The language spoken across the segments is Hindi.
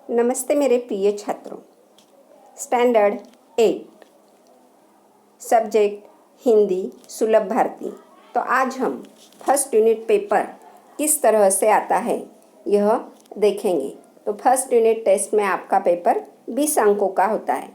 नमस्ते मेरे प्रिय छात्रों। स्टैंडर्ड 8 सब्जेक्ट हिंदी सुलभ भारती। तो आज हम फर्स्ट यूनिट पेपर किस तरह से आता है यह देखेंगे। तो फर्स्ट यूनिट टेस्ट में आपका पेपर 20 अंकों का होता है।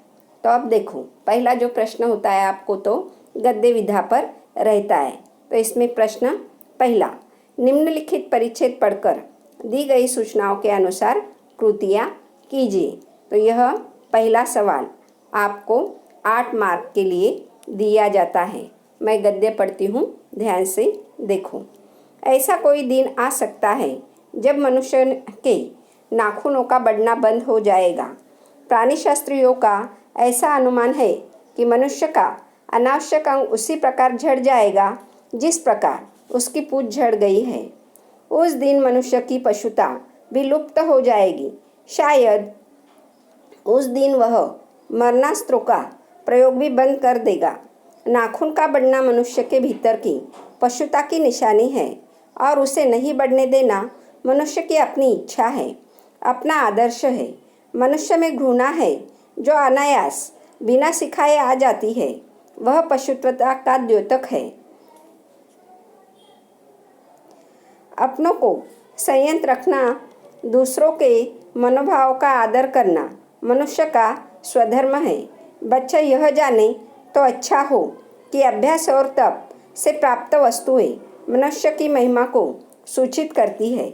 तो अब देखो, पहला जो प्रश्न होता है आपको तो गद्य विधा पर रहता है। तो इसमें प्रश्न पहला, निम्नलिखित परिच्छेद पढ़कर दी गई सूचनाओं के अनुसार कृतियाँ कीजिए। तो यह पहला सवाल आपको 8 मार्क के लिए दिया जाता है। मैं गद्य पढ़ती हूँ, ध्यान से देखो। ऐसा कोई दिन आ सकता है जब मनुष्य के नाखूनों का बढ़ना बंद हो जाएगा। प्राणीशास्त्रियों का ऐसा अनुमान है कि मनुष्य का अनावश्यक अंग उसी प्रकार झड़ जाएगा जिस प्रकार उसकी पूंछ झड़ गई है। उस दिन मनुष्य की पशुता भी लुप्त हो जाएगी। शायद उस दिन वह मरणास्त्रों का प्रयोग भी बंद कर देगा। नाखून का बढ़ना मनुष्य के भीतर की पशुता की निशानी है और उसे नहीं बढ़ने देना मनुष्य की अपनी इच्छा है, अपना आदर्श है। मनुष्य में घृणा है जो अनायास बिना सिखाए आ जाती है, वह पशुत्वता का द्योतक है। अपनों को संयत रखना, दूसरों के मनोभाव का आदर करना मनुष्य का स्वधर्म है। बच्चा यह जाने तो अच्छा हो कि अभ्यास और तप से प्राप्त वस्तुएं मनुष्य की महिमा को सूचित करती है।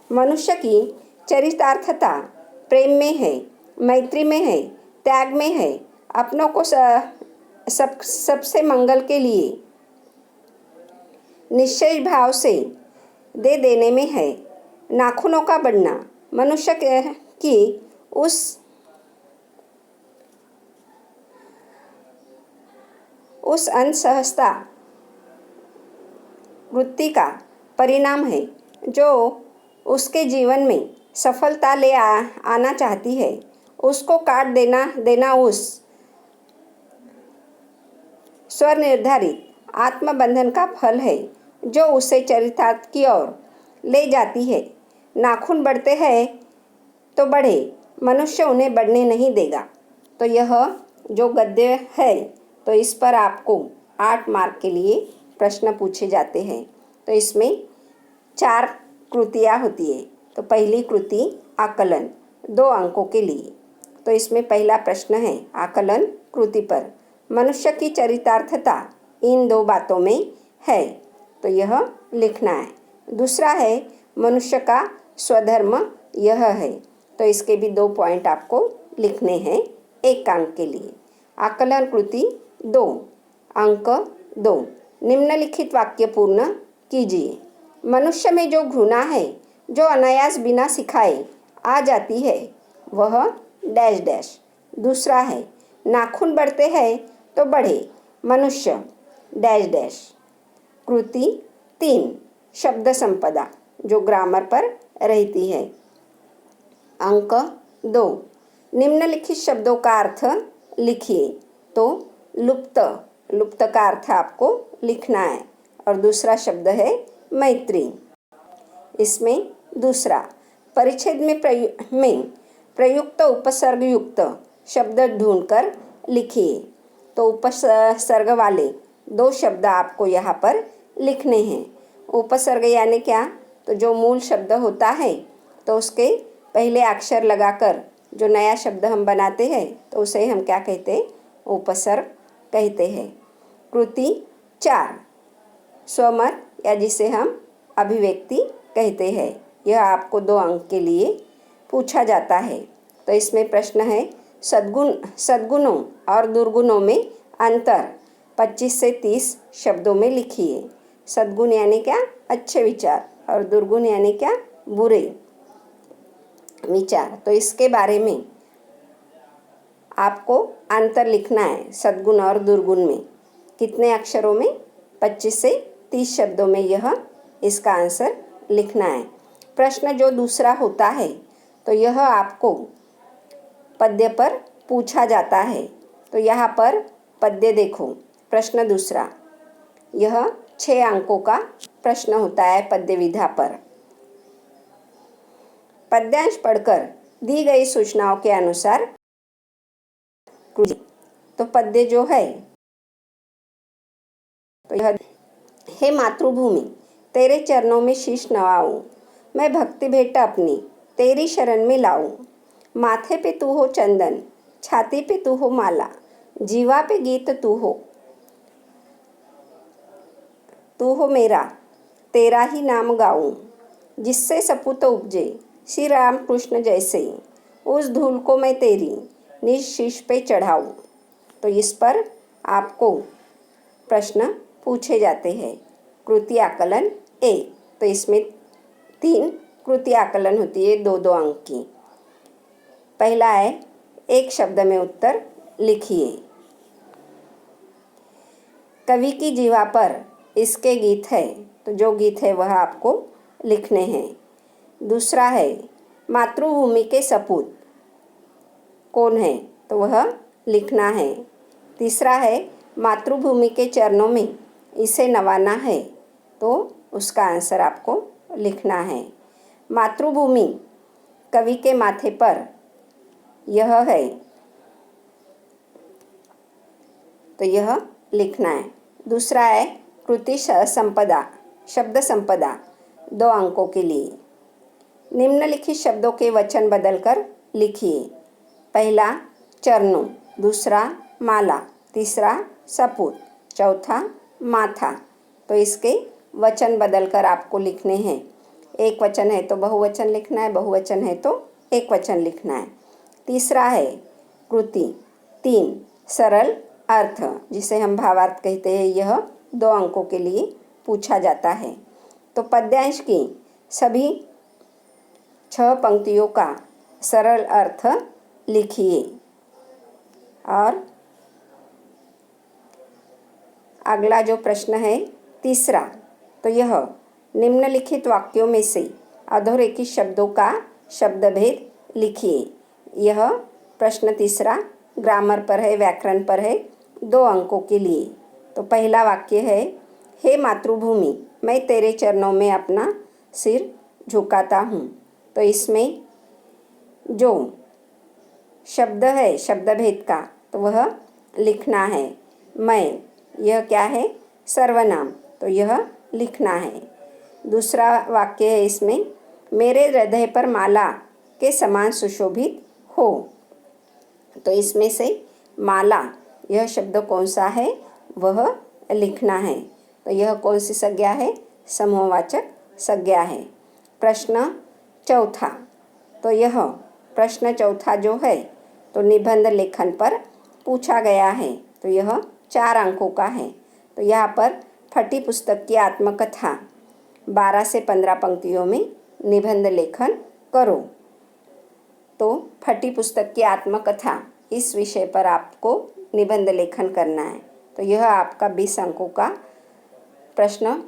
मनुष्य की चरितार्थता प्रेम में है, मैत्री में है, त्याग में है, अपनों को सबसे मंगल के लिए निश्चय भाव से दे देने में है। नाखूनों का बढ़ना मनुष्य की उस अनसहजता वृत्ति का परिणाम है जो उसके जीवन में सफलता ले आना चाहती है। उसको काट देना उस स्वनिर्धारित आत्मबंधन का फल है जो उसे चरितार्थ की ओर ले जाती है। नाखून बढ़ते हैं तो बढ़े, मनुष्य उन्हें बढ़ने नहीं देगा। तो यह जो गद्य है तो इस पर आपको 8 मार्क के लिए प्रश्न पूछे जाते हैं। तो इसमें 4 कृतियाँ होती है। तो पहली कृति आकलन 2 अंकों के लिए। तो इसमें पहला प्रश्न है आकलन कृति पर, मनुष्य की चरितार्थता इन 2 बातों में है, तो यह लिखना है। दूसरा है मनुष्य का स्वधर्म यह है, तो इसके भी 2 पॉइंट आपको लिखने हैं 1 अंक के लिए। आकलन कृति 2 अंक 2, निम्नलिखित वाक्य पूर्ण कीजिए। मनुष्य में जो घृणा है जो अनायास बिना सिखाए आ जाती है वह डैश डैश। दूसरा है नाखून बढ़ते हैं तो बढ़े, मनुष्य डैश डैश। कृति 3 शब्द संपदा जो ग्रामर पर रहती है। अंक 2, निम्नलिखित शब्दों का अर्थ लिखिए। तो लुप्त का अर्थ आपको लिखना है और दूसरा शब्द है मैत्री। इसमें दूसरा परिच्छेद में प्रयुक्त उपसर्ग युक्त शब्द ढूंढकर लिखिए। तो उपसर्ग वाले 2 शब्द आपको यहाँ पर लिखने हैं। उपसर्ग यानी क्या, तो जो मूल शब्द होता है तो उसके पहले अक्षर लगाकर जो नया शब्द हम बनाते हैं तो उसे हम क्या कहते हैं, उपसर्ग कहते हैं। कृति 4 स्वमत या जिसे हम अभिव्यक्ति कहते हैं, यह आपको 2 अंक के लिए पूछा जाता है। तो इसमें प्रश्न है सद्गुणों और दुर्गुणों में अंतर 25 से 30 शब्दों में लिखिए। सद्गुण यानी क्या, अच्छे विचार, और दुर्गुण यानी क्या, बुरे विचार। तो इसके बारे में आपको अंतर लिखना है सद्गुण और दुर्गुण में। कितने अक्षरों में, 25 से 30 शब्दों में यह इसका आंसर लिखना है। प्रश्न जो दूसरा होता है तो यह आपको पद्य पर पूछा जाता है। तो यहाँ पर पद्य देखो, प्रश्न दूसरा, यह 6 अंकों का प्रश्न होता है पद्य विधा पर। पद्यांश पढ़कर दी गई सूचनाओं के अनुसार तो पद्य जो है तो यह, हे मातृभूमि तेरे चरणों में शीश नवाऊं, मैं भक्ति भेंट अपनी तेरी शरण में लाऊं। माथे पे तू हो चंदन, छाती पे तू हो माला, जीवा पे गीत तू हो मेरा, तेरा ही नाम गाऊं। जिससे सपूत उपजे श्री राम कृष्ण जैसे, उस धूल को मैं तेरी निज शीश पे चढ़ाऊं। तो इस पर आपको प्रश्न पूछे जाते हैं। कृति आकलन 1, तो इसमें 3 कृति आकलन होती है 2-2 अंक की। पहला है एक शब्द में उत्तर लिखिए। कवि की जीवा पर इसके गीत है, तो जो गीत है वह आपको लिखने हैं। दूसरा है मातृभूमि के सपूत कौन है, तो वह लिखना है। तीसरा है मातृभूमि के चरणों में इसे नवाना है, तो उसका आंसर आपको लिखना है। मातृभूमि कवि के माथे पर यह है, तो यह लिखना है। दूसरा है कृति संपदा, शब्द संपदा 2 अंकों के लिए। निम्नलिखित शब्दों के वचन बदलकर लिखिए। पहला चरणों, दूसरा माला, तीसरा सपूत, चौथा माथा। तो इसके वचन बदलकर आपको लिखने हैं। एक वचन है तो बहुवचन लिखना है, बहुवचन है तो एक वचन लिखना है। तीसरा है कृति 3 सरल अर्थ, जिसे हम भावार्थ कहते हैं, यह 2 अंकों के लिए पूछा जाता है। तो पद्यांश की सभी 6 पंक्तियों का सरल अर्थ लिखिए। और अगला जो प्रश्न है तीसरा, तो यह निम्नलिखित वाक्यों में से अधोरेखित शब्दों का शब्दभेद लिखिए। यह प्रश्न तीसरा ग्रामर पर है, व्याकरण पर है, 2 अंकों के लिए। तो पहला वाक्य है, हे मातृभूमि मैं तेरे चरणों में अपना सिर झुकाता हूँ। तो इसमें जो शब्द है शब्दभेद का, तो वह लिखना है। मैं, यह क्या है, सर्वनाम, तो यह लिखना है। दूसरा वाक्य है इसमें, मेरे हृदय पर माला के समान सुशोभित हो। तो इसमें से माला, यह शब्द कौन सा है वह लिखना है। तो यह कौन सी संज्ञा है, समूहवाचक संज्ञा है। प्रश्न चौथा, तो यह प्रश्न चौथा जो है तो निबंध लेखन पर पूछा गया है। तो यह 4 अंकों का है। तो यहाँ पर फटी पुस्तक की आत्मकथा 12 से 15 पंक्तियों में निबंध लेखन करो। तो फटी पुस्तक की आत्मकथा इस विषय पर आपको निबंध लेखन करना है। तो यह आपका 20 अंकों का प्रश्न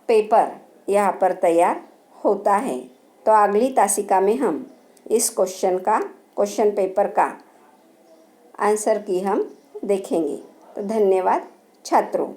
पेपर यहाँ पर तैयार होता है। तो अगली तासिका में हम इस क्वेश्चन पेपर का आंसर की हम देखेंगे। तो धन्यवाद छात्रों।